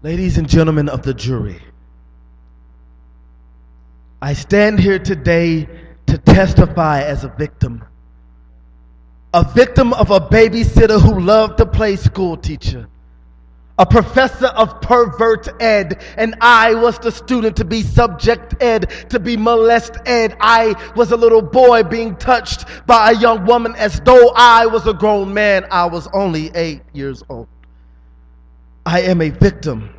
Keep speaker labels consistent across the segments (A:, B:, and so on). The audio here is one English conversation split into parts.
A: Ladies and gentlemen of the jury, I stand here today to testify as a victim of a babysitter who loved to play school teacher, a professor of pervert ed, and I was the student to be subject ed, to be molest ed. I was a little boy being touched by a young woman as though I was a grown man. I was only 8 years old. I am a victim.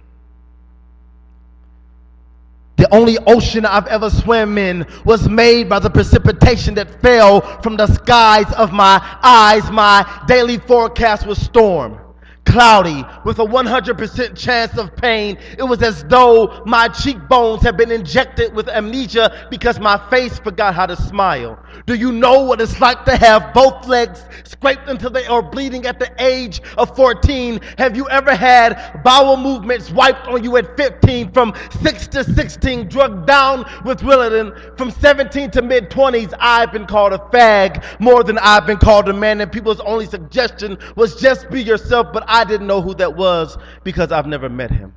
A: The only ocean I've ever swam in was made by the precipitation that fell from the skies of my eyes. My daily forecast was storm, cloudy, with a 100% chance of pain. It was as though my cheekbones had been injected with amnesia because my face forgot how to smile. Do you know what it's like to have both legs scraped until they are bleeding at the age of 14? Have you ever had bowel movements wiped on you at 15? From 6 to 16, drugged down with Ritalin. From 17 to mid-20s, I've been called a fag more than I've been called a man, and people's only suggestion was just be yourself, but I didn't know who that was because I've never met him.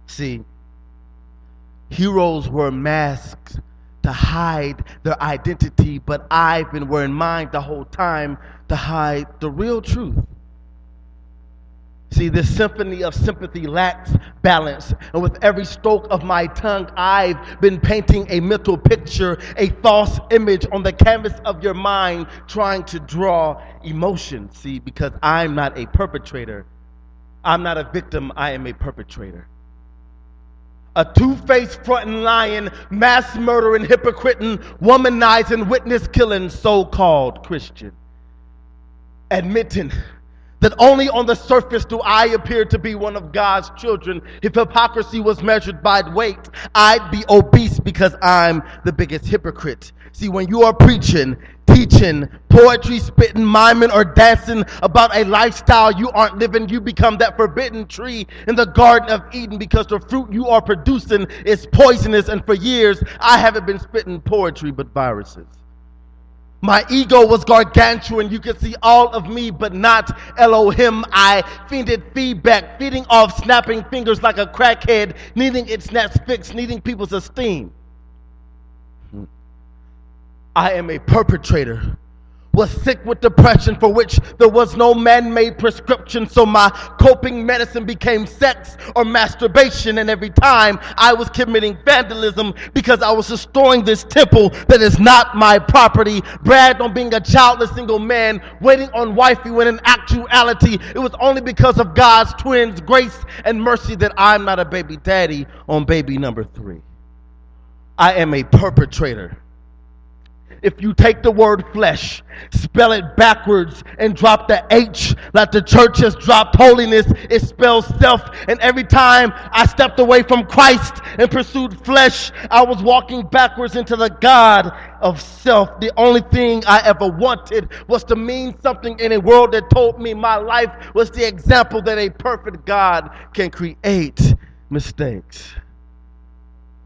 A: See, heroes wear masks to hide their identity, but I've been wearing mine the whole time to hide the real truth. See, this symphony of sympathy lacks balance, and with every stroke of my tongue, I've been painting a mental picture, a false image on the canvas of your mind, trying to draw emotion. See, because I'm not a perpetrator. I'm not a victim, I am a perpetrator. A two-faced frontin' lying, mass murdering, hypocrite-ing, womanizing, witness-killing, so-called Christian. Admitting that only on the surface do I appear to be one of God's children. If hypocrisy was measured by weight, I'd be obese because I'm the biggest hypocrite. See, when you are preaching, teaching, poetry, spitting, miming, or dancing about a lifestyle you aren't living, you become that forbidden tree in the Garden of Eden because the fruit you are producing is poisonous, and for years, I haven't been spitting poetry but viruses. My ego was gargantuan. You could see all of me, but not Elohim. I fiended feedback, feeding off snapping fingers like a crackhead, needing its snaps fixed, needing people's esteem. I am a perpetrator. Was sick with depression for which there was no man-made prescription, so my coping medicine became sex or masturbation, and every time I was committing vandalism because I was destroying this temple that is not my property, bragged on being a childless single man waiting on wifey, when in actuality it was only because of God's twins, grace and mercy, that I'm not a baby daddy on baby number 3. I am a perpetrator. If you take the word flesh, spell it backwards, and drop the H like the church has dropped holiness, it spells self. And every time I stepped away from Christ and pursued flesh, I was walking backwards into the God of self. The only thing I ever wanted was to mean something in a world that told me my life was the example that a perfect God can create mistakes.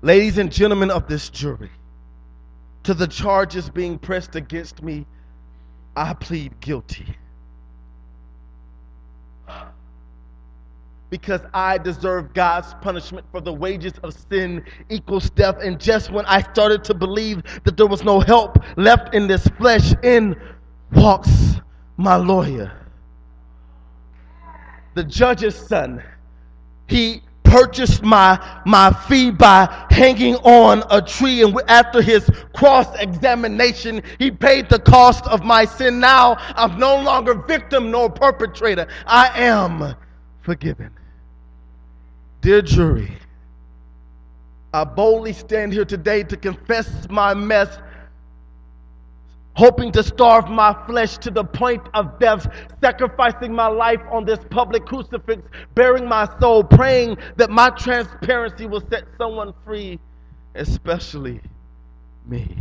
A: Ladies and gentlemen of this jury, to the charges being pressed against me, I plead guilty. Because I deserve God's punishment, for the wages of sin equals death. And just when I started to believe that there was no help left in this flesh, in walks my lawyer. The judge's son. He purchased my fee by hanging on a tree, and after his cross-examination, he paid the cost of my sin. Now I'm no longer victim nor perpetrator. I am forgiven. Dear jury, I boldly stand here today to confess my mess, hoping to starve my flesh to the point of death, sacrificing my life on this public crucifix, bearing my soul, praying that my transparency will set someone free, especially me.